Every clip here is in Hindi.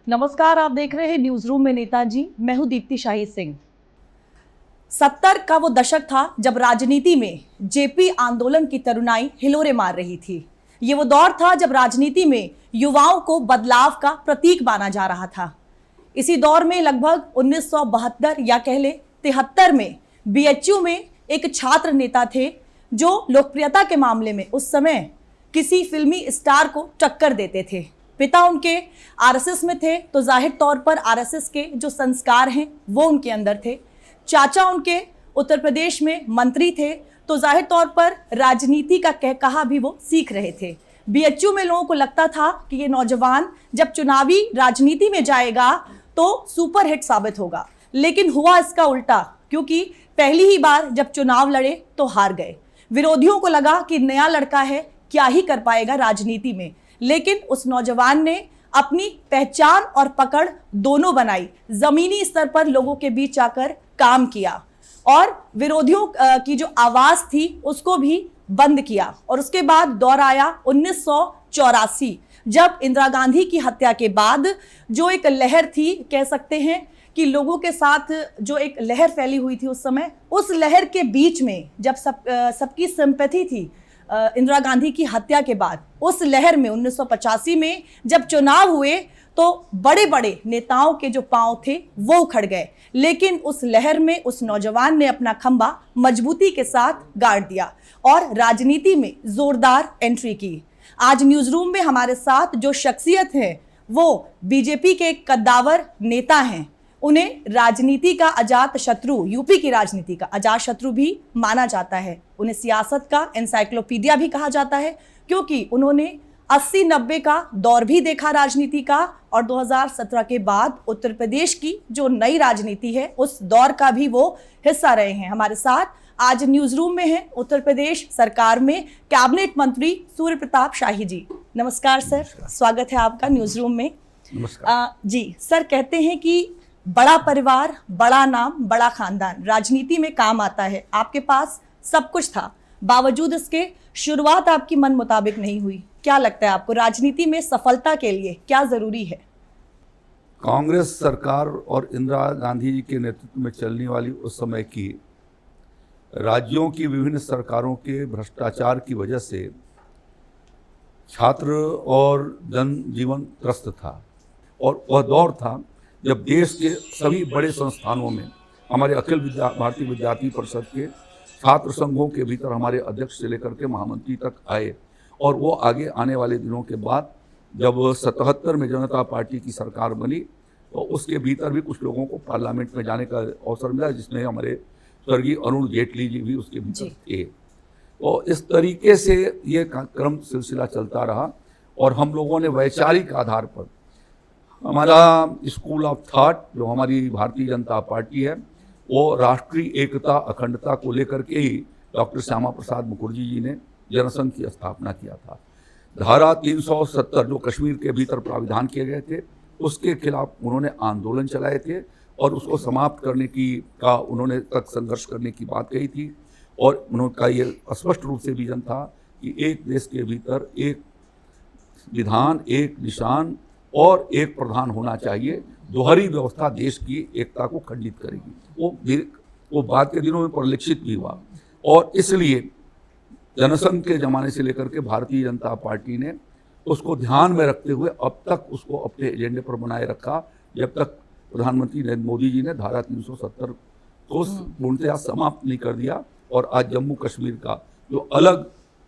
नमस्कार, आप देख रहे हैं न्यूज रूम में नेताजी। मैं हूं दीप्ति शाही सिंह। 70 का वो दशक था जब राजनीति में जेपी आंदोलन की तरुणाई हिलोरे मार रही थी। ये वो दौर था जब राजनीति में युवाओं को बदलाव का प्रतीक माना जा रहा था। इसी दौर में लगभग 1972 या कह ले 73 में बीएचयू में एक छात्र नेता थे जो लोकप्रियता के मामले में उस समय किसी फिल्मी स्टार को टक्कर देते थे। पिता उनके आरएसएस में थे तो जाहिर तौर पर आरएसएस के जो संस्कार हैं वो उनके अंदर थे। चाचा उनके उत्तर प्रदेश में मंत्री थे तो जाहिर तौर पर राजनीति का कहा भी वो सीख रहे थे। बीएचयू में लोगों को लगता था कि ये नौजवान जब चुनावी राजनीति में जाएगा तो सुपरहिट साबित होगा, लेकिन हुआ इसका उल्टा, क्योंकि पहली ही बार जब चुनाव लड़े तो हार गए। विरोधियों को लगा कि नया लड़का है, क्या ही कर पाएगा राजनीति में, लेकिन उस नौजवान ने अपनी पहचान और पकड़ दोनों बनाई, जमीनी स्तर पर लोगों के बीच आकर काम किया और विरोधियों की जो आवाज थी उसको भी बंद किया। और उसके बाद दौर आया 1984, जब इंदिरा गांधी की हत्या के बाद जो एक लहर थी, कह सकते हैं कि लोगों के साथ जो एक लहर फैली हुई थी उस समय, उस लहर के बीच में जब सबकी सिंपैथी थी इंदिरा गांधी की हत्या के बाद, उस लहर में 1985 में जब चुनाव हुए तो बड़े बड़े नेताओं के जो पांव थे वो उखड़ गए, लेकिन उस लहर में उस नौजवान ने अपना खंभा मजबूती के साथ गाड़ दिया और राजनीति में जोरदार एंट्री की। आज न्यूज रूम में हमारे साथ जो शख्सियत है वो बीजेपी के कद्दावर नेता हैं। उन्हें राजनीति का अजात शत्रु, यूपी की राजनीति का अजात शत्रु भी माना जाता है। उन्हें सियासत का एनसाइक्लोपीडिया भी कहा जाता है, क्योंकि उन्होंने 80-90 का दौर भी देखा राजनीति का, और 2017 के बाद उत्तर प्रदेश की जो नई राजनीति है उस दौर का भी वो हिस्सा रहे हैं। हमारे साथ आज न्यूज रूम में है उत्तर प्रदेश सरकार में कैबिनेट मंत्री सूर्य प्रताप शाही जी। नमस्कार सर, स्वागत है आपका न्यूज रूम में। नमस्कार। जी सर, कहते हैं कि बड़ा परिवार, बड़ा नाम, बड़ा खानदान राजनीति में काम आता है। आपके पास सब कुछ था, बावजूद इसके शुरुआत आपकी मन मुताबिक नहीं हुई। क्या लगता है आपको राजनीति में सफलता के लिए क्या जरूरी है? कांग्रेस सरकार और इंदिरा गांधी जी के नेतृत्व में चलने वाली उस समय की राज्यों की विभिन्न सरकारों के भ्रष्टाचार की वजह से छात्र और जनजीवन त्रस्त था। और वह दौर था जब देश के सभी बड़े संस्थानों में हमारे अखिल भारतीय विद्यार्थी परिषद के छात्र संघों के भीतर हमारे अध्यक्ष से लेकर के महामंत्री तक आए। और वो आगे आने वाले दिनों के बाद जब 77 में जनता पार्टी की सरकार बनी तो उसके भीतर भी कुछ लोगों को पार्लियामेंट में जाने का अवसर मिला, जिसमें हमारे स्वर्गीय अरुण जेटली जी भी उसके भीतर थे। तो इस तरीके से ये क्रम सिलसिला चलता रहा और हम लोगों ने वैचारिक आधार पर हमारा स्कूल ऑफ थॉट, जो हमारी भारतीय जनता पार्टी है, वो राष्ट्रीय एकता अखंडता को लेकर के ही डॉक्टर श्यामा प्रसाद मुखर्जी जी ने जनसंघ की स्थापना किया था। धारा 370 जो कश्मीर के भीतर प्राविधान किए गए थे उसके खिलाफ उन्होंने आंदोलन चलाए थे और उसको समाप्त करने का उन्होंने तक संघर्ष करने की बात कही थी। और उनका ये स्पष्ट रूप से विजन था कि एक देश के भीतर एक विधान, एक निशान और एक प्रधान होना चाहिए। दोहरी व्यवस्था देश की एकता को खंडित करेगी। वो बाद के दिनों में परिलक्षित भी हुआ और इसलिए जनसंघ के ज़माने से लेकर के भारतीय जनता पार्टी ने उसको ध्यान में रखते हुए अब तक उसको अपने एजेंडे पर बनाए रखा, जब तक प्रधानमंत्री नरेंद्र मोदी जी ने धारा 370 को पूर्णतः समाप्त नहीं कर दिया। और आज जम्मू कश्मीर का जो अलग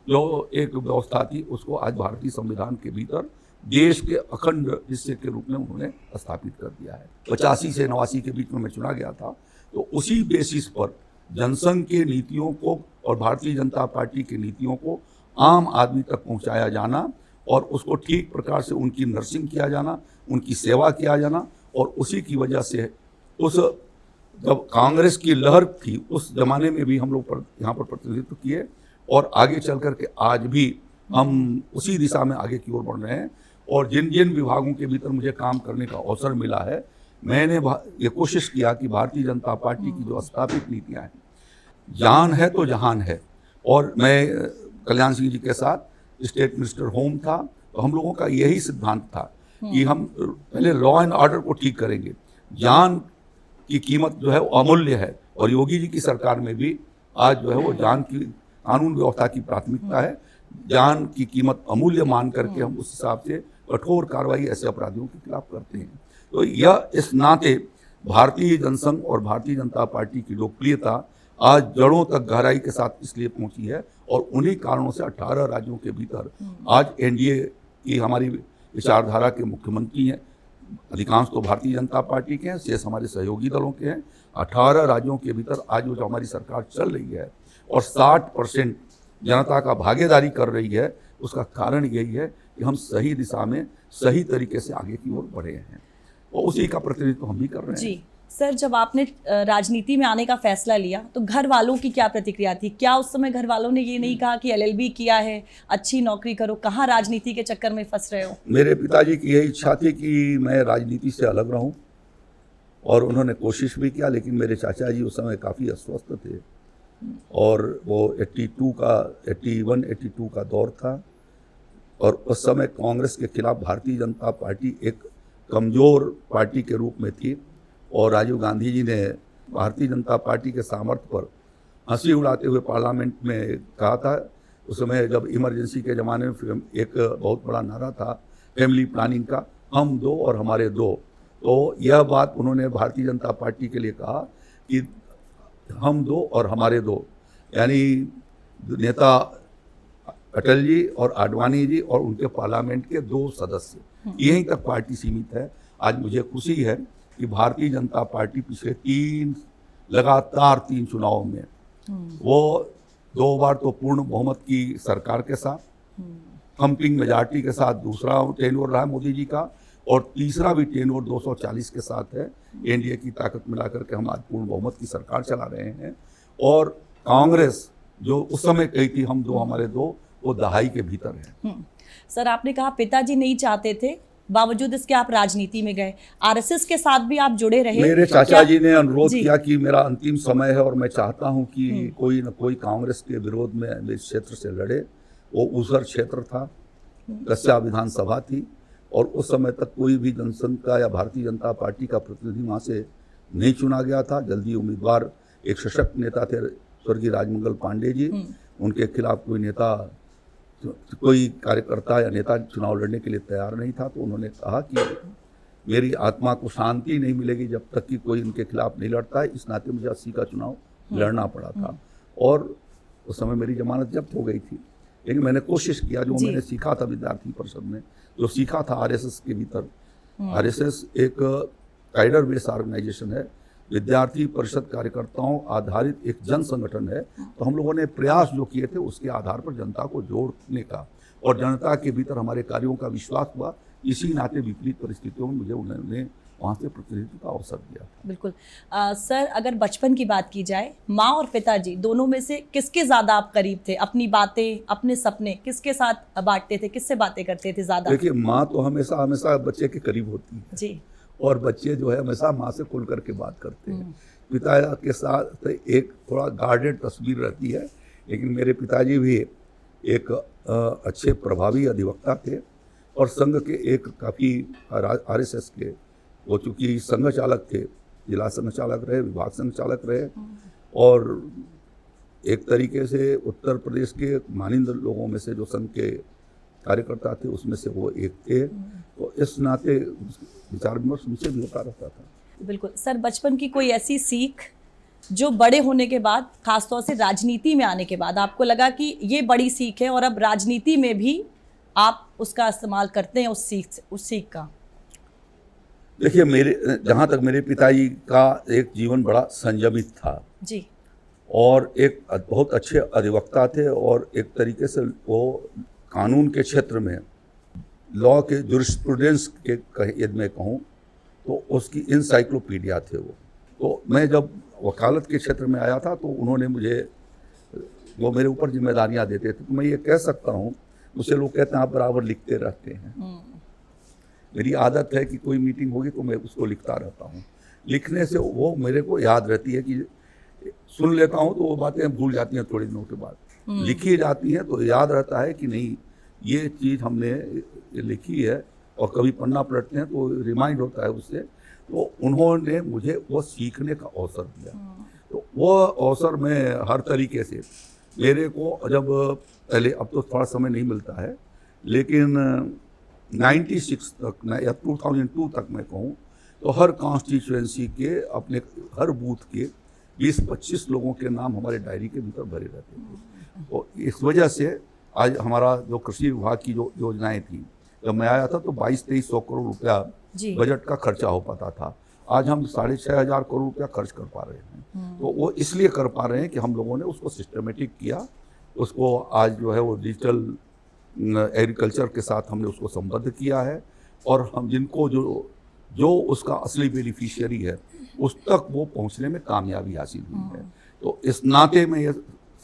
जो एक व्यवस्था थी उसको आज भारतीय संविधान के भीतर देश के अखंड हिस्से के रूप में उन्होंने स्थापित कर दिया है। 85 से 89 के बीच में मैं चुना गया था, तो उसी बेसिस पर जनसंघ के नीतियों को और भारतीय जनता पार्टी की नीतियों को आम आदमी तक पहुंचाया जाना और उसको ठीक प्रकार से उनकी नर्सिंग किया जाना, उनकी सेवा किया जाना। और उसी की वजह से उस जब कांग्रेस की लहर थी उस जमाने में भी हम लोग यहाँ पर प्रतिनिधित्व किए और आगे चल कर के आज भी हम उसी दिशा में आगे की ओर बढ़ रहे हैं। और जिन जिन विभागों के भीतर मुझे काम करने का अवसर मिला है, मैंने ये कोशिश किया कि भारतीय जनता पार्टी की जो स्थापित नीतियाँ हैं, जान है तो जहान है। और मैं कल्याण सिंह जी के साथ स्टेट मिनिस्टर होम था, तो हम लोगों का यही सिद्धांत था कि हम पहले लॉ एंड ऑर्डर को ठीक करेंगे। जान की कीमत जो है वो अमूल्य है, और योगी जी की सरकार में भी आज जो है वो जान की कानून व्यवस्था की प्राथमिकता है। जान की कीमत अमूल्य मान करके हम उस हिसाब से कठोर कार्रवाई ऐसे अपराधियों के खिलाफ करते हैं। तो यह इस नाते भारतीय जनसंघ और भारतीय जनता पार्टी की लोकप्रियता आज जड़ों तक गहराई के साथ इसलिए पहुंची है, और उन्हीं कारणों से 18 राज्यों के भीतर आज एनडीए की हमारी विचारधारा के मुख्यमंत्री हैं। अधिकांश तो भारतीय जनता पार्टी के हैं, शेष हमारे सहयोगी दलों के हैं। 18 राज्यों के भीतर आज जो हमारी सरकार चल रही है और 60% जनता का भागीदारी कर रही है, उसका कारण यही है कि हम सही दिशा में सही तरीके से आगे की ओर बढ़े हैं, और उसी का प्रतिनिधित्व हम भी कर रहे हैं। जी सर, जब आपने राजनीति में आने का फैसला लिया तो घर वालों की क्या प्रतिक्रिया थी? क्या उस समय घर वालों ने ये नहीं कहा कि एलएलबी किया है, अच्छी नौकरी करो, कहाँ राजनीति के चक्कर में फंस रहे हो? मेरे पिताजी की यही इच्छा थी कि मैं राजनीति से अलग रहूं, और उन्होंने कोशिश भी किया, लेकिन मेरे चाचा जी उस समय काफ़ी अस्वस्थ थे, और वो 81-82 का दौर था, और उस समय कांग्रेस के खिलाफ भारतीय जनता पार्टी एक कमज़ोर पार्टी के रूप में थी, और राजीव गांधी जी ने भारतीय जनता पार्टी के सामर्थ्य पर हंसी उड़ाते हुए पार्लियामेंट में कहा था। उस समय जब इमरजेंसी के ज़माने में एक बहुत बड़ा नारा था फैमिली प्लानिंग का, हम दो और हमारे दो। तो यह बात उन्होंने भारतीय जनता पार्टी के लिए कहा कि हम दो और हमारे दो, यानी नेता अटल जी और आडवाणी जी और उनके पार्लियामेंट के 2 सदस्य, यहीं तक पार्टी सीमित है। आज मुझे खुशी है कि भारतीय जनता पार्टी पिछले लगातार 3 चुनाव में वो 2 बार तो पूर्ण बहुमत की सरकार के साथ, थम्पिंग मेजॉरिटी के साथ दूसरा टेन्योर रहा मोदी जी का, और तीसरा भी टेन्योर 240 के साथ है। एनडीए की ताकत मिलाकर के हम आज पूर्ण बहुमत की सरकार चला रहे हैं, और कांग्रेस जो उस समय कही थी हम दो हमारे दो, वो दहाई के भीतर है। सर, आपने कहा पिताजी नहीं चाहते थे, बावजूद इसके आप राजनीति में गए, आरएसएस के साथ भी आप जुड़े रहे। मेरे चाचा जी ने अनुरोध किया कि मेरा अंतिम समय है और मैं चाहता हूं कि कोई न कोई कांग्रेस के विरोध में इस क्षेत्र से लड़े। वो ऊसर क्षेत्र था, कस्या विधानसभा थी, और उस समय तक कोई भी जनसंघ का या भारतीय जनता पार्टी का प्रतिनिधि वहाँ से नहीं चुना गया था। जल्दी उम्मीदवार एक सशक्त नेता थे स्वर्गीय राजमंगल पांडे जी, उनके खिलाफ कोई कार्यकर्ता या नेता चुनाव लड़ने के लिए तैयार नहीं था। तो उन्होंने कहा कि मेरी आत्मा को शांति नहीं मिलेगी जब तक कि कोई उनके खिलाफ नहीं लड़ता है, इस नाते मुझे 80 का चुनाव लड़ना पड़ा था, और उस समय मेरी जमानत जब्त हो गई थी। लेकिन मैंने कोशिश किया, जो मैंने सीखा था विद्यार्थी परिषद में, जो सीखा था आरएसएस के भीतर। आरएसएस एक काइडर बेस्ड ऑर्गेनाइजेशन है, विद्यार्थी परिषद कार्यकर्ताओं आधारित एक जन संगठन है। तो हम लोगों ने प्रयास जो किए थे उसके आधार पर जनता को जोड़ने का, और जनता के भीतर हमारे कार्यों का विश्वास हुआ। इसी नाते विपरीत परिस्थितियों में मुझे उन्होंने वहाँ से प्रतिनिधित्व का अवसर दिया था। बिल्कुल। सर, अगर बचपन की बात की जाए, माँ और पिताजी दोनों में से किसके ज़्यादा आप करीब थे? अपनी बातें, अपने सपने किसके साथ बांटते थे, किससे बातें करते थे ज़्यादा? देखिए, माँ तो हमेशा हमेशा बच्चे के करीब होती है जी, और बच्चे जो है हमेशा माँ से खुल करके बात करते हैं। पिता के साथ एक थोड़ा गार्डेड तस्वीर रहती है, लेकिन मेरे पिताजी भी एक अच्छे प्रभावी अधिवक्ता थे, और संघ के एक काफ़ी आरएसएस के वो चूँकि संघ चालक थे, जिला संघ चालक रहे, विभाग संघ चालक रहे, और एक तरीके से उत्तर प्रदेश के मानिंद लोगों में से जो संघ के कार्यकर्ता थे उसमें से वो एक थे। तो इस नाते विचार विमर्श उनसे भी होता रहता था। बिल्कुल। सर, बचपन की कोई ऐसी सीख जो बड़े होने के बाद, खासतौर से राजनीति में आने के बाद, आपको लगा कि ये बड़ी सीख है और अब राजनीति में भी आप उसका इस्तेमाल करते हैं, उस सीख का? देखिए, जहाँ तक मेरे पिताजी का एक जीवन बड़ा संयमित था जी, और एक बहुत अच्छे अधिवक्ता थे, और एक तरीके से वो कानून के क्षेत्र में लॉ के जुरिस्प्रूडेंस के यदि मैं कहूँ तो उसकी इंसाइक्लोपीडिया थे वो। तो मैं जब वकालत के क्षेत्र में आया था तो उन्होंने वो मेरे ऊपर जिम्मेदारियाँ देते थे। तो मैं ये कह सकता हूँ, मुझसे लोग कहते हैं आप बराबर लिखते रहते हैं। मेरी आदत है कि कोई मीटिंग होगी तो मैं उसको लिखता रहता हूँ। लिखने से वो मेरे को याद रहती है कि सुन लेता हूँ तो वो बातें भूल जाती हैं थोड़ी दिनों के बाद, लिखी जाती हैं तो याद रहता है कि नहीं, ये चीज़ हमने लिखी है, और कभी पन्ना पलटते हैं तो रिमाइंड होता है उससे। तो उन्होंने मुझे वो सीखने का अवसर दिया। तो वो अवसर में हर तरीके से मेरे को जब पहले, अब तो थोड़ा समय नहीं मिलता है, लेकिन 96 तक या 2002 तक मैं कहूँ तो हर कॉन्स्टिट्यूएंसी के अपने हर बूथ के 20-25 लोगों के नाम हमारे डायरी के भीतर भरे रहते थे। तो इस वजह से आज हमारा जो कृषि विभाग की जो योजनाएं थी, जब मैं आया था तो 2200-2300 करोड़ रुपया बजट का खर्चा हो पाता था। आज हम 6500 करोड़ रुपया खर्च कर पा रहे हैं। तो वो इसलिए कर पा रहे हैं कि हम लोगों ने उसको सिस्टमेटिक किया, उसको आज जो है वो डिजिटल एग्रीकल्चर के साथ हमने उसको संबद्ध किया है, और हम जिनको जो उसका असली बेनिफिशियरी है उस तक वो पहुंचने में कामयाबी हासिल हुई है। तो इस नाते मैं ये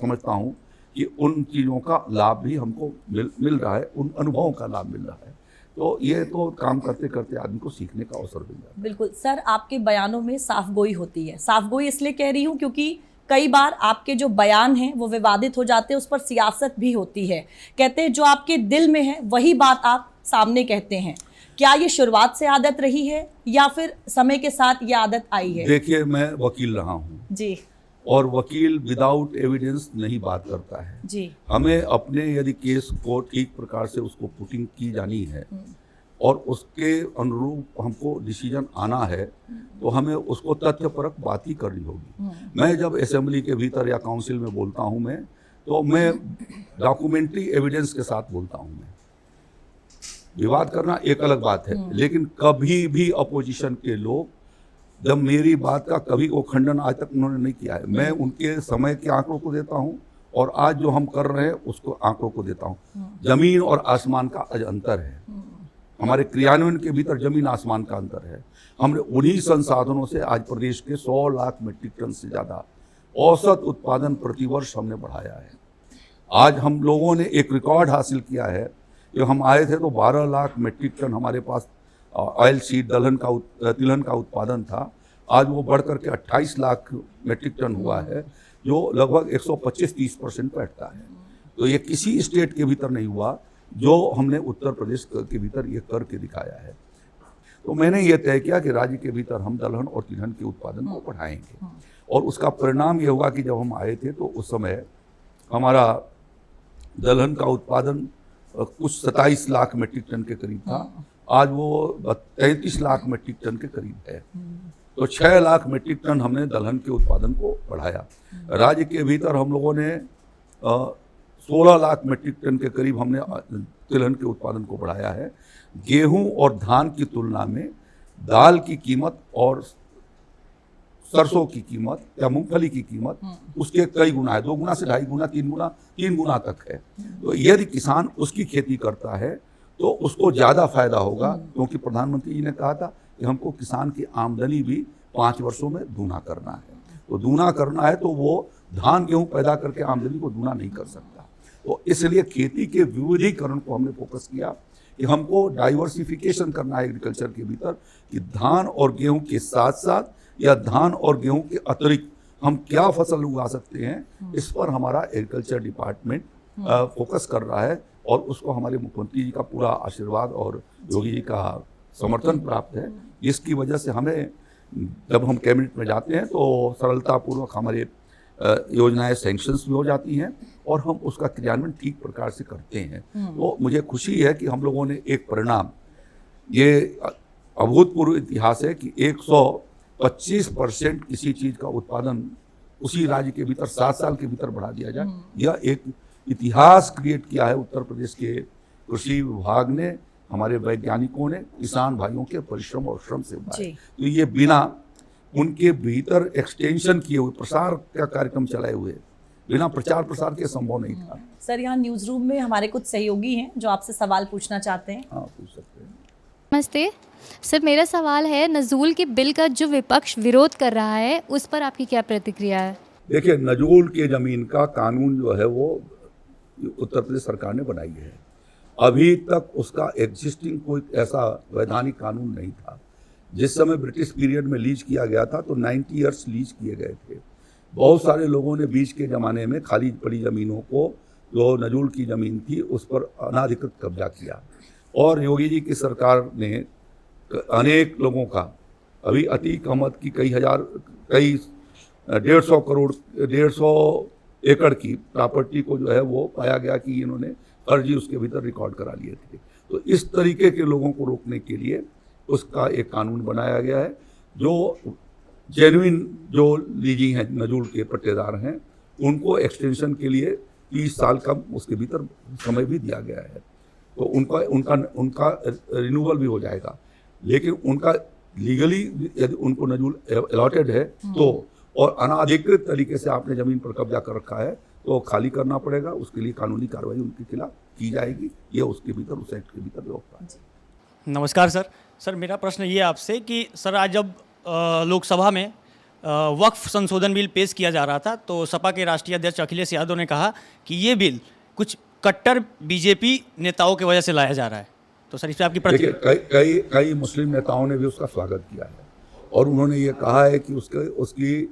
समझता हूँ कि उन चीज़ों का लाभ भी हमको मिल रहा है, उन अनुभवों का लाभ मिल रहा है। तो ये तो काम करते करते आदमी को सीखने का अवसर मिल जाता है। बिल्कुल सर, आपके बयानों में साफगोई होती है। साफगोई इसलिए कह रही हूँ क्योंकि कई बार आपके जो बयान हैं वो विवादित हो जाते हैं, उस पर सियासत भी होती है। कहते हैं जो आपके दिल में है वही बात आप सामने कहते हैं। क्या ये शुरुआत से आदत रही है या फिर समय के साथ ये आदत आई है? देखिए, मैं वकील रहा हूँ जी, और वकील विदाउट एविडेंस नहीं बात करता है जी। हमें अपने यदि केस को ठीक प्रकार से उसको पुटिंग की जानी है और उसके अनुरूप हमको डिसीजन आना है, तो हमें उसको तथ्यपरक बात ही करनी होगी। मैं जब असेंबली के भीतर या काउंसिल में बोलता हूँ तो मैं डॉक्यूमेंट्री एविडेंस के साथ बोलता हूँ। मैं विवाद करना एक अलग बात है, लेकिन कभी भी अपोजिशन के लोग जब मेरी बात का कभी वो खंडन आज तक उन्होंने नहीं किया है। मैं उनके समय के आंकड़ों को देता हूँ और आज जो हम कर रहे हैं उसको आंकड़ों को देता हूँ। जमीन और आसमान का आज अंतर है, हमारे क्रियान्वयन के भीतर जमीन आसमान का अंतर है। हमने उन्हीं संसाधनों से आज प्रदेश के 100 लाख मीट्रिक टन से ज़्यादा औसत उत्पादन प्रतिवर्ष हमने बढ़ाया है। आज हम लोगों ने एक रिकॉर्ड हासिल किया है। जब हम आए थे तो 12 लाख मीट्रिक टन हमारे पास ऑयल सीड तिलहन का उत्पादन था। आज वो बढ़ करके 28 लाख मीट्रिक टन हुआ है, जो लगभग 125-30% बैठता है। तो ये किसी स्टेट के भीतर नहीं हुआ, जो हमने उत्तर प्रदेश के भीतर ये करके दिखाया है। तो मैंने ये तय किया कि राज्य के भीतर हम दलहन और तिलहन के उत्पादन को बढ़ाएंगे, और उसका परिणाम ये होगा कि जब हम आए थे तो उस समय हमारा दलहन का उत्पादन कुछ 27 लाख मीट्रिक टन के करीब था। आज वो 33 लाख मीट्रिक टन के करीब है। तो 6 लाख मीट्रिक टन हमने दलहन के उत्पादन को बढ़ाया। राज्य के भीतर हम लोगों ने 16 लाख मीट्रिक टन के करीब हमने तिलहन के उत्पादन को बढ़ाया है। गेहूं और धान की तुलना में दाल की कीमत और सरसों की कीमत या मूंगफली की कीमत उसके कई गुना है, 2 गुना से 2.5 गुना, 3 गुना तक है। तो यदि किसान उसकी खेती करता है तो उसको ज़्यादा फायदा होगा, क्योंकि प्रधानमंत्री जी ने कहा था कि हमको किसान की आमदनी भी 5 वर्षों में दूना करना है। तो दूना करना है तो वो धान गेहूं पैदा करके आमदनी को दूना नहीं कर सकता। तो इसलिए खेती के विविधीकरण को हमने फोकस किया कि हमको डाइवर्सिफिकेशन करना है एग्रीकल्चर के भीतर, कि धान और गेहूं के साथ साथ या धान और गेहूं के अतिरिक्त हम क्या फसल उगा सकते हैं, इस पर हमारा एग्रीकल्चर डिपार्टमेंट फोकस कर रहा है, और उसको हमारे मुख्यमंत्री जी का पूरा आशीर्वाद और योगी जी का समर्थन प्राप्त है। इसकी वजह से हमें जब हम कैबिनेट में जाते हैं तो सरलतापूर्वक हमारे योजनाएं सैंक्शंस भी हो जाती हैं और हम उसका क्रियान्वयन ठीक प्रकार से करते हैं। तो मुझे खुशी है कि हम लोगों ने एक परिणाम, ये अभूतपूर्व इतिहास है कि 125% किसी चीज़ का उत्पादन उसी राज्य के भीतर 7 साल के भीतर बढ़ा दिया जाए। यह एक इतिहास क्रिएट किया है उत्तर प्रदेश के कृषि विभाग ने, हमारे वैज्ञानिकों ने, किसान भाइयों के परिश्रम और श्रम से हुआ है। तो ये बिना उनके भीतर एक्सटेंशन किए हुए, प्रसार का कार्यक्रम चलाए हुए, बिना प्रचार प्रसार के संभव नहीं था। सर, यहाँ न्यूज़ रूम में हमारे कुछ सहयोगी हैं जो आपसे सवाल पूछना चाहते हैं। हाँ, पूछ सकते हैं। नमस्ते सर, मेरा सवाल है नजूल के बिल का जो विपक्ष विरोध कर रहा है उस पर आपकी क्या प्रतिक्रिया है? देखिए, नजूल के ज़मीन का कानून जो है वो उत्तर प्रदेश सरकार ने बनाई है। अभी तक उसका एग्जिस्टिंग कोई ऐसा वैधानिक कानून नहीं था। जिस समय ब्रिटिश पीरियड में लीज किया गया था तो 90 ईयर्स लीज किए गए थे। बहुत सारे लोगों ने बीच के ज़माने में खाली पड़ी ज़मीनों को, जो नजूल की ज़मीन थी, उस पर अनाधिकृत कब्जा किया। और योगी जी की सरकार ने अनेक लोगों का, अभी अतीक अहमद की कई 150 करोड़ 150 एकड़ की प्रॉपर्टी को जो है वो पाया गया कि इन्होंने फर्जी उसके भीतर रिकॉर्ड करा लिए थे। तो इस तरीके के लोगों को रोकने के लिए उसका एक कानून बनाया गया है। जो जेन्युइन जो लीजी हैं, नजूल के पट्टेदार हैं, उनको एक्सटेंशन के लिए 30 साल का उसके भीतर समय भी दिया गया है। तो उनका रिन्यूअल भी हो जाएगा। लेकिन उनका लीगली यदि उनको नजूल अलॉटेड है तो, और अनाधिकृत तरीके से आपने ज़मीन पर कब्जा कर रखा है तो खाली करना पड़ेगा। उसके लिए कानूनी कार्रवाई उनके खिलाफ की जाएगी। ये उसके भीतर, उस एक्ट के भीतर व्यवस्था है। नमस्कार सर। सर मेरा प्रश्न ये आपसे कि सर आज जब लोकसभा में वक्फ संशोधन बिल पेश किया जा रहा था तो सपा के राष्ट्रीय अध्यक्ष अखिलेश यादव ने कहा कि ये बिल कुछ कट्टर बीजेपी नेताओं की वजह से लाया जा रहा है। तो सर इस पर आपकी प्रतिक्रिया? कई मुस्लिम नेताओं ने भी उसका स्वागत किया है और उन्होंने ये कहा है कि उसकी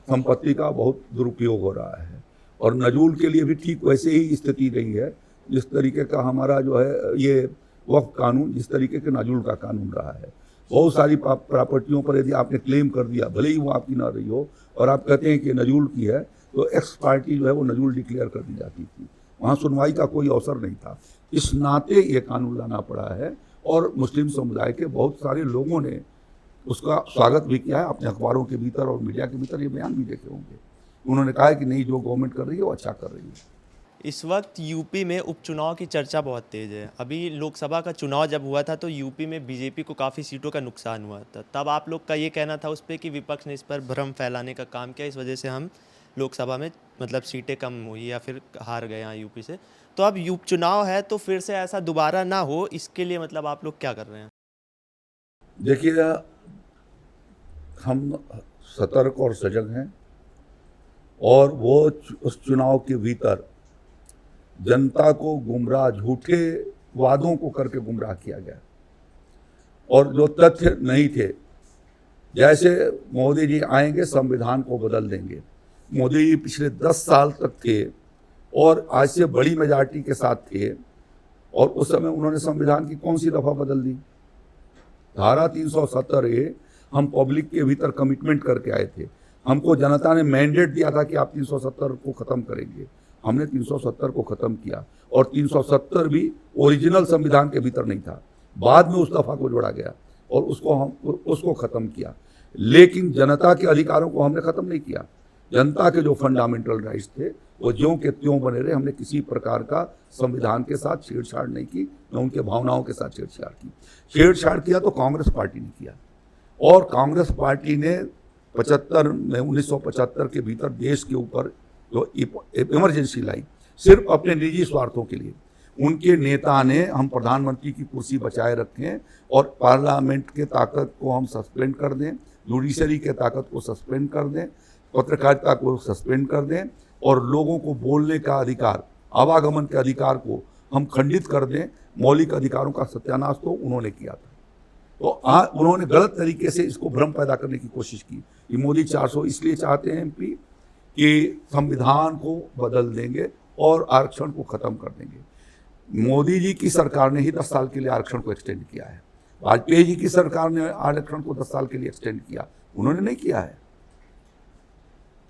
संपत्ति का बहुत दुरुपयोग हो रहा है। और नजूल के लिए भी ठीक वैसे ही स्थिति रही है जिस तरीके का हमारा जो है ये वक्फ कानून, जिस तरीके के नजूल का कानून रहा है। बहुत सारी प्रॉपर्टियों पर यदि आपने क्लेम कर दिया, भले ही वो आपकी ना रही हो, और आप कहते हैं कि नजूल की है, तो एक्स पार्टी जो है वो नजूल डिक्लेयर कर दी जाती थी। वहाँ सुनवाई का कोई अवसर नहीं था। इस नाते ये कानून लाना पड़ा है और मुस्लिम समुदाय के बहुत सारे लोगों ने उसका स्वागत भी किया है। अपने अखबारों के भीतर और मीडिया के भीतर ये बयान भी देखे होंगे। उन्होंने कहा है कि नहीं, जो गवर्नमेंट कर रही है वो अच्छा कर रही है। इस वक्त यूपी में उपचुनाव की चर्चा बहुत तेज़ है। अभी लोकसभा का चुनाव जब हुआ था तो यूपी में बीजेपी को काफ़ी सीटों का नुकसान हुआ था। तब आप लोग का ये कहना था उस पर कि विपक्ष ने इस पर भ्रम फैलाने का काम किया, इस वजह से हम लोकसभा में मतलब सीटें कम हुई या फिर हार गए यहाँ यूपी से। तो अब उपचुनाव है तो फिर से ऐसा दोबारा ना हो, इसके लिए मतलब आप लोग क्या कर रहे हैं? देखिए, हम सतर्क और सजग हैं और वो उस चुनाव के भीतर जनता को गुमराह, झूठे वादों को करके गुमराह किया गया और जो तथ्य नहीं थे, जैसे मोदी जी आएंगे संविधान को बदल देंगे। मोदी जी पिछले 10 साल तक थे और आज से बड़ी मेजॉरिटी के साथ थे और उस समय उन्होंने संविधान की कौन सी दफ़ा बदल दी? धारा 370A हम पब्लिक के भीतर कमिटमेंट करके आए थे। हमको जनता ने मैंडेट दिया था कि आप 370 को ख़त्म करेंगे। हमने 370 को ख़त्म किया और 370 भी ओरिजिनल संविधान के भीतर नहीं था। बाद में उस दफ़ा को जोड़ा गया और उसको ख़त्म किया। लेकिन जनता के अधिकारों को हमने ख़त्म नहीं किया। जनता के जो फंडामेंटल राइट्स थे वो ज्यों के त्यों बने रहे। हमने किसी प्रकार का संविधान के साथ छेड़छाड़ नहीं की, न उनके भावनाओं के साथ छेड़छाड़ की। छेड़छाड़ किया तो कांग्रेस पार्टी ने किया और कांग्रेस पार्टी ने 1975 के भीतर देश के ऊपर जो इमरजेंसी लाई, सिर्फ अपने निजी स्वार्थों के लिए। उनके नेता ने हम प्रधानमंत्री की कुर्सी बचाए रखें और पार्लियामेंट के ताकत को हम सस्पेंड कर दें, जुडिशरी के ताकत को सस्पेंड कर दें, पत्रकारिता को सस्पेंड कर दें और लोगों को बोलने का अधिकार, आवागमन के अधिकार को हम खंडित कर दें। मौलिक अधिकारों का सत्यानाश तो उन्होंने किया था। तो उन्होंने गलत तरीके से इसको भ्रम पैदा करने की कोशिश की कि मोदी 400 इसलिए चाहते हैं MP कि संविधान को बदल देंगे और आरक्षण को ख़त्म कर देंगे। मोदी जी की सरकार ने ही 10 साल के लिए आरक्षण को एक्सटेंड किया है। वाजपेयी जी की सरकार ने आरक्षण को 10 साल के लिए एक्सटेंड किया, उन्होंने नहीं किया है।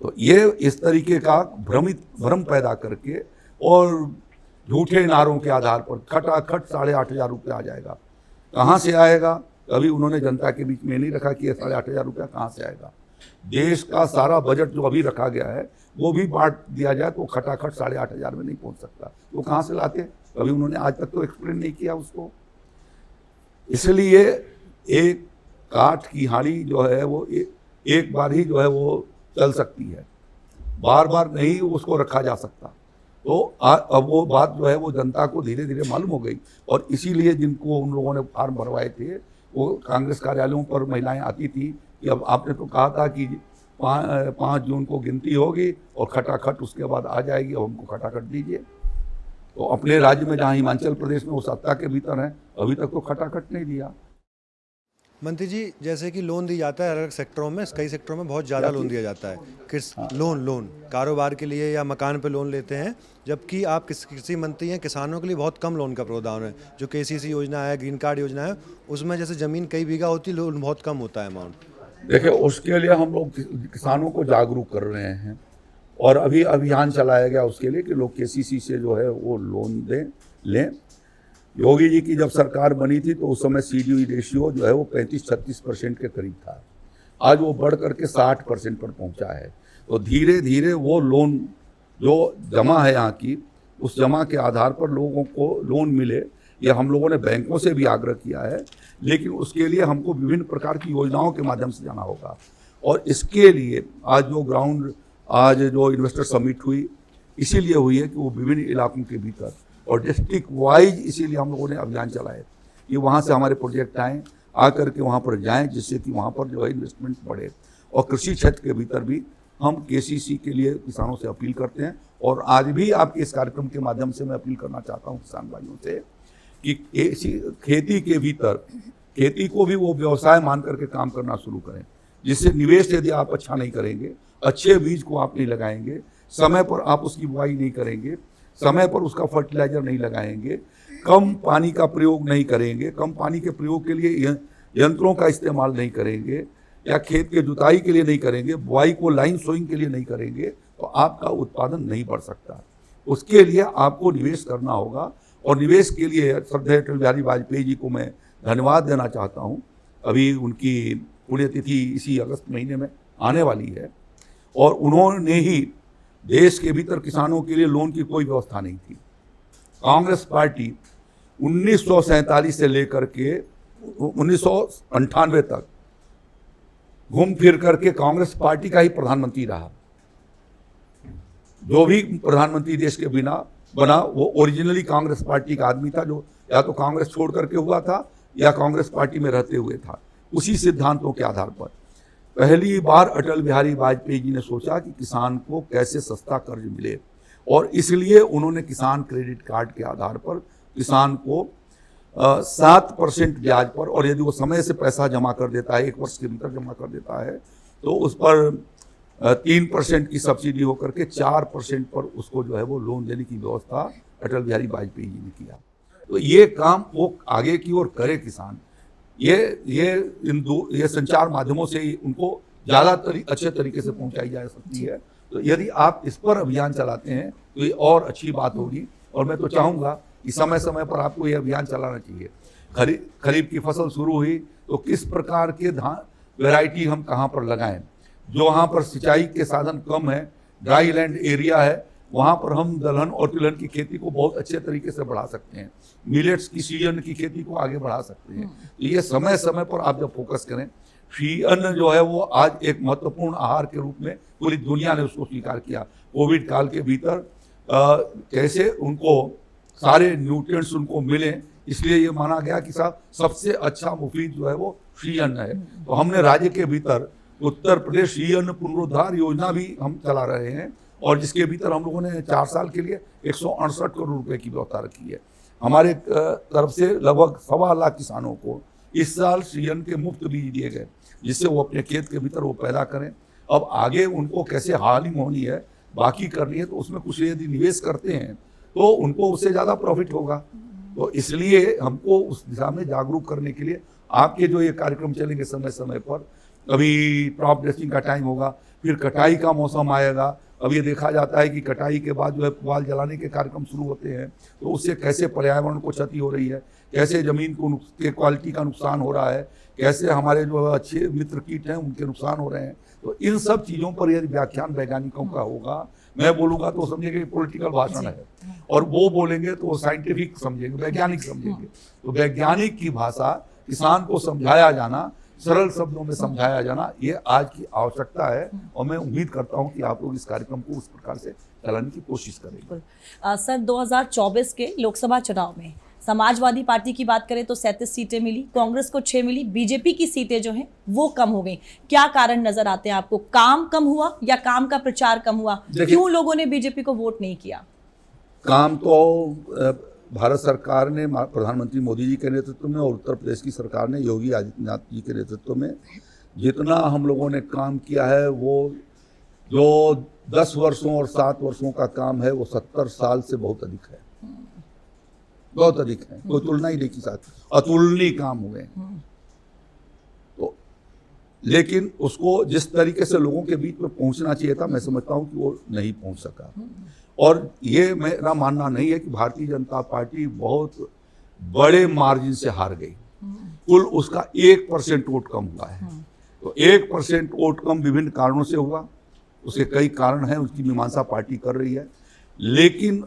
तो ये इस तरीके का भ्रम पैदा करके और झूठे नारों के आधार पर खटाखट 8,500 रुपया आ जाएगा। कहाँ से आएगा? कभी उन्होंने जनता के बीच में नहीं रखा कि 8,500 रुपया कहाँ से आएगा। देश का सारा बजट जो अभी रखा गया है वो भी बांट दिया जाए तो खटाखट 8,500 में नहीं पहुंच सकता। तो कहाँ से लाते? कभी उन्होंने आज तक तो एक्सप्लेन नहीं किया उसको। इसलिए एक काठ की हांडी जो है वो एक बार ही जो है वो चल सकती है, बार बार नहीं उसको रखा जा सकता। तो अब वो बात जो है वो जनता को धीरे धीरे मालूम हो गई और इसीलिए जिनको उन लोगों ने फॉर्म भरवाए थे वो कांग्रेस कार्यालयों पर महिलाएं आती थी कि अब आपने तो कहा था कि 5 जून को गिनती होगी और खटाखट उसके बाद आ जाएगी, अब हमको खटाखट दीजिए। तो अपने राज्य में जहाँ हिमाचल प्रदेश में वो सत्ता के भीतर है, अभी तक तो खटाखट नहीं दिया। मंत्री जी, जैसे कि लोन दिया जाता है अलग सेक्टरों में, कई सेक्टरों में बहुत ज़्यादा लोन दिया जाता है। किस लोन कारोबार के लिए या मकान पे लोन लेते हैं, जबकि आप कृषि मंत्री हैं, किसानों के लिए बहुत कम लोन का प्रावधान है। जो KCC योजना है, ग्रीन कार्ड योजना है, उसमें जैसे ज़मीन कई बीघा होती है, लोन बहुत कम होता है अमाउंट। देखिए, उसके लिए हम लोग किसानों को जागरूक कर रहे हैं और अभी अभियान चलाया गया उसके लिए कि लोग KCC से जो है वो लोन लें। योगी जी की जब सरकार बनी थी तो उस समय CDO रेशियो जो है वो 35-36% के करीब था। आज वो बढ़ करके 60% पर पहुंचा है। तो धीरे धीरे वो लोन जो जमा है यहाँ की, उस जमा के आधार पर लोगों को लोन मिले, ये हम लोगों ने बैंकों से भी आग्रह किया है। लेकिन उसके लिए हमको विभिन्न प्रकार की योजनाओं के माध्यम से जाना होगा। और इसके लिए आज जो इन्वेस्टर समिट हुई, इसीलिए हुई है कि वो विभिन्न इलाकों के भीतर और डिस्ट्रिक्ट वाइज, इसीलिए हम लोगों ने अभियान चलाए कि वहाँ से हमारे प्रोजेक्ट आएँ, आकर के वहाँ पर जाएं, जिससे कि वहाँ पर जो है इन्वेस्टमेंट बढ़े। और कृषि क्षेत्र के भीतर भी हम KCC के लिए किसानों से अपील करते हैं। और आज भी आपके इस कार्यक्रम के माध्यम से मैं अपील करना चाहता हूँ किसान भाइयों से कि खेती के भीतर खेती को भी वो व्यवसाय मान करके काम करना शुरू करें, जिससे निवेश यदि आप अच्छा नहीं करेंगे, अच्छे बीज को आप नहीं लगाएंगे, समय पर आप उसकी बुआई नहीं करेंगे, समय पर उसका फर्टिलाइजर नहीं लगाएंगे, कम पानी का प्रयोग नहीं करेंगे, कम पानी के प्रयोग के लिए यंत्रों का इस्तेमाल नहीं करेंगे, या खेत के जुताई के लिए नहीं करेंगे, बुआई को लाइन सोइंग के लिए नहीं करेंगे, तो आपका उत्पादन नहीं बढ़ सकता। उसके लिए आपको निवेश करना होगा। और निवेश के लिए श्रद्धेय अटल बिहारी वाजपेयी जी को मैं धन्यवाद देना चाहता हूँ। अभी उनकी पुण्यतिथि इसी अगस्त महीने में आने वाली है और उन्होंने ही देश के भीतर किसानों के लिए लोन की कोई व्यवस्था नहीं थी। कांग्रेस पार्टी 1947 से लेकर के 1998 तक घूम फिर करके कांग्रेस पार्टी का ही प्रधानमंत्री रहा। जो भी प्रधानमंत्री देश के बिना बना वो ओरिजिनली कांग्रेस पार्टी का आदमी था, जो या तो कांग्रेस छोड़ करके हुआ था या कांग्रेस पार्टी में रहते हुए था। उसी सिद्धांतों के आधार पर पहली बार अटल बिहारी वाजपेयी जी ने सोचा कि किसान को कैसे सस्ता कर्ज मिले, और इसलिए उन्होंने किसान क्रेडिट कार्ड के आधार पर किसान को 7% ब्याज पर, और यदि वो समय से पैसा जमा कर देता है, 1 वर्ष के भीतर जमा कर देता है, तो उस पर 3% की सब्सिडी होकर के 4% पर उसको जो है वो लोन देने की व्यवस्था अटल बिहारी वाजपेयी जी ने किया। तो ये काम वो आगे की ओर करे किसान, ये संचार माध्यमों से ही उनको ज़्यादा अच्छे तरीके से पहुंचाई जा सकती है। तो यदि आप इस पर अभियान चलाते हैं तो ये और अच्छी बात होगी। और मैं तो चाहूँगा कि समय समय पर आपको ये अभियान चलाना चाहिए। खरीफ की फसल शुरू हुई तो किस प्रकार के धान वैरायटी हम कहाँ पर लगाएं, जो वहाँ पर सिंचाई के साधन कम है, ड्राई लैंड एरिया है, वहाँ पर हम दलहन और तिलहन की खेती को बहुत अच्छे तरीके से बढ़ा सकते हैं, मिलेट्स की सीजन की खेती को आगे बढ़ा सकते हैं। तो ये समय समय पर आप जब फोकस करें, अन्न जो है वो आज एक महत्वपूर्ण आहार के रूप में पूरी दुनिया ने उसको स्वीकार किया। कोविड काल के भीतर कैसे उनको सारे न्यूट्रिएंट्स उनको मिले, इसलिए ये माना गया कि साहब सबसे अच्छा मुफीद जो है वो श्री अन्न है। तो हमने राज्य के भीतर उत्तर प्रदेश श्री अन्न पुनरुद्धार योजना भी हम चला रहे हैं, और जिसके भीतर हम लोगों ने 4 साल के लिए 168 करोड़ रुपए की व्यवस्था रखी है। हमारे तरफ से लगभग 1.25 लाख किसानों को इस साल श्री अन्न के मुफ्त बीज दिए गए, जिससे वो अपने खेत के भीतर वो पैदा करें। अब आगे उनको कैसे हालिंग होनी है, बाकी करनी है, तो उसमें कुछ यदि निवेश करते हैं तो उनको उससे ज़्यादा प्रॉफिट होगा। तो इसलिए हमको उस दिशा में जागरूक करने के लिए आपके जो ये कार्यक्रम चलेंगे समय समय पर, अभी क्रॉप ड्रेसिंग का टाइम होगा, फिर कटाई का मौसम आएगा। अब ये देखा जाता है कि कटाई के बाद जो है पुआल जलाने के कार्यक्रम शुरू होते हैं, तो उससे कैसे पर्यावरण को क्षति हो रही है, कैसे ज़मीन को के क्वालिटी का नुकसान हो रहा है, कैसे हमारे जो अच्छे मित्र कीट हैं उनके नुकसान हो रहे हैं। तो इन सब चीज़ों पर यदि व्याख्यान वैज्ञानिकों का होगा, मैं बोलूँगा तो समझेंगे कि पॉलिटिकल भाषण है, और वो बोलेंगे तो साइंटिफिक समझेंगे, वैज्ञानिक समझेंगे। तो वैज्ञानिक की भाषा किसान को समझाया जाना, सरल शब्दों में समझाया जाना, ये आज की आवश्यकता है। और मैं उम्मीद करता हूं कि आप लोग इस कार्यक्रम को उस प्रकार से चलाने की कोशिश करेंगे। सर, 2024 के लोकसभा चुनाव में समाजवादी पार्टी की बात करें तो 37 सीटें मिली, कांग्रेस को 6 मिली, बीजेपी की सीटें जो हैं वो कम हो गई। क्या कारण नजर आते हैं आपको? काम कम हुआ या काम का प्रचार कम हुआ? क्यों लोगों ने बीजेपी को वोट नहीं किया? काम तो भारत सरकार ने प्रधानमंत्री मोदी जी के नेतृत्व में और उत्तर प्रदेश की सरकार ने योगी आदित्यनाथ जी के नेतृत्व में जितना हम लोगों ने काम किया है, वो जो 10 वर्षों और 7 वर्षों का काम है वो 70 साल से बहुत अधिक है, बहुत अधिक है, कोई तुलना ही नहीं की साथ, अतुलनीय काम हुए हैं। तो लेकिन उसको जिस तरीके से लोगों के बीच में पहुंचना चाहिए था, मैं समझता हूं कि वो नहीं पहुंच सका। और ये मेरा मानना नहीं है कि भारतीय जनता पार्टी बहुत बड़े मार्जिन से हार गई, कुल उसका 1% वोट कम हुआ है। तो 1% वोट कम विभिन्न कारणों से हुआ, उसके कई कारण हैं, उसकी मीमांसा पार्टी कर रही है। लेकिन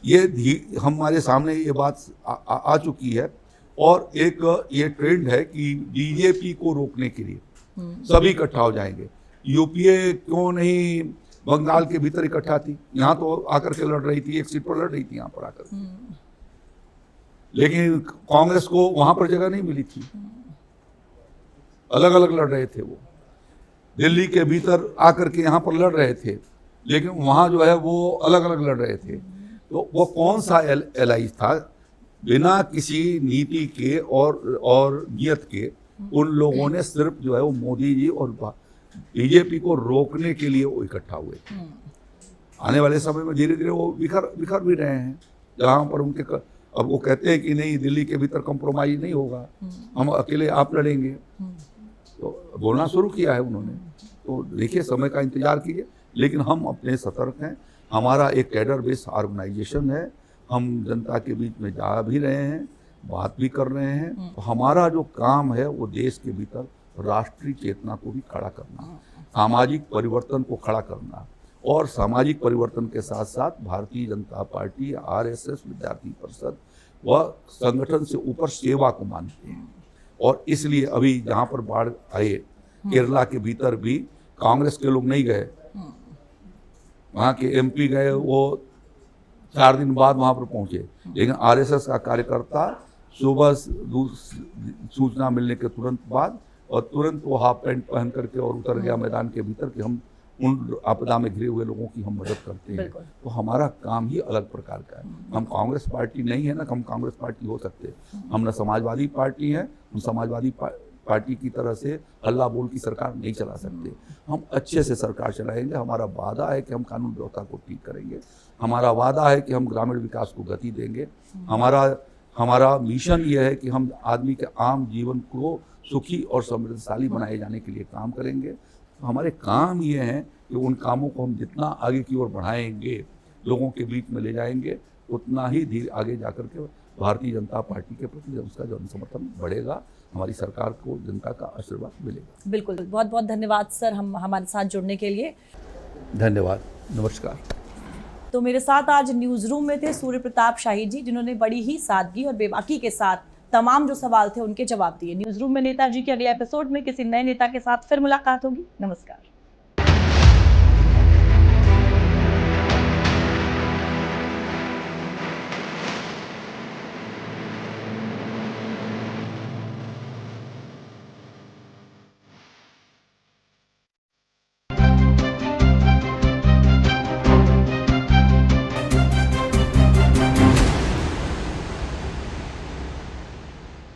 ये हमारे सामने ये बात आ चुकी है और एक ये ट्रेंड है कि बीजेपी को रोकने के लिए सभी इकट्ठा हो जाएंगे। यूपीए क्यों नहीं बंगाल के भीतर इकट्ठा थी, यहाँ तो आकर के लड़ रही थी, एक सीट पर लड़ रही थी यहाँ पर आकर, लेकिन कांग्रेस को वहां पर जगह नहीं मिली थी, अलग अलग लड़ रहे थे। वो दिल्ली के भीतर आकर के यहाँ पर लड़ रहे थे, लेकिन वहाँ जो है वो अलग अलग लड़ रहे थे। तो वो कौन सा एलाइज था, बिना किसी नीति के और नियत के उन लोगों ने सिर्फ जो है वो मोदी जी और बीजेपी को रोकने के लिए वो इकट्ठा हुए। आने वाले समय में धीरे धीरे वो बिखर भी रहे हैं, जहाँ पर उनके अब वो कहते हैं कि नहीं दिल्ली के भीतर कंप्रोमाइज नहीं होगा, हम अकेले आप लड़ेंगे, तो बोलना शुरू किया है उन्होंने। तो देखिए समय का इंतजार कीजिए, लेकिन हम अपने सतर्क हैं। हमारा एक कैडर बेस्ड ऑर्गेनाइजेशन है, हम जनता के बीच में जा भी रहे हैं, बात भी कर रहे हैं। तो हमारा जो काम है वो देश के भीतर राष्ट्रीय चेतना को भी खड़ा करना, सामाजिक परिवर्तन को खड़ा करना, और सामाजिक परिवर्तन के साथ साथ भारतीय जनता पार्टी, आरएसएस, विद्यार्थी परिषद वह संगठन से ऊपर सेवा को मानते हैं। और इसलिए अभी जहाँ पर बाढ़ आए केरला के भीतर भी कांग्रेस के लोग नहीं गए, वहाँ के एमपी गए, वो 4 दिन बाद वहाँ पर पहुँचे, लेकिन आरएसएस का कार्यकर्ता सुबह सूचना मिलने के तुरंत बाद और तुरंत वो हाफ पैंट पहन करके और उतर गया मैदान के भीतर कि हम उन आपदा में घिरे हुए लोगों की हम मदद करते हैं। तो हमारा काम ही अलग प्रकार का है। हम कांग्रेस पार्टी नहीं है ना, हम कांग्रेस पार्टी हो सकते, हम न समाजवादी पार्टी है, हम समाजवादी पार्टी की तरह से हल्ला बोल की सरकार नहीं चला सकते। हम अच्छे से सरकार चलाएंगे। हमारा वादा है कि हम कानून व्यवस्था को ठीक करेंगे, हमारा वादा है कि हम ग्रामीण विकास को गति देंगे, हमारा मिशन ये है कि हम आदमी के आम जीवन को सुखी और समृद्धशाली बनाए जाने के लिए काम करेंगे। तो हमारे काम ये हैं कि उन कामों को हम जितना आगे की ओर बढ़ाएंगे, लोगों के बीच में ले जाएंगे, उतना ही धीरे आगे जाकर के भारतीय जनता पार्टी के प्रति उसका जन समर्थन बढ़ेगा, हमारी सरकार को जनता का आशीर्वाद मिलेगा। बिल्कुल, बहुत बहुत धन्यवाद सर हमारे साथ जुड़ने के लिए। धन्यवाद, नमस्कार। तो मेरे साथ आज न्यूज़ रूम में थे सूर्य प्रताप शाही जी, जिन्होंने बड़ी ही सादगी और बेबाकी के साथ तमाम जो सवाल थे उनके जवाब दिए। न्यूज़ रूम में नेताजी के अगले एपिसोड में किसी नए नेता के साथ फिर मुलाकात होगी। नमस्कार।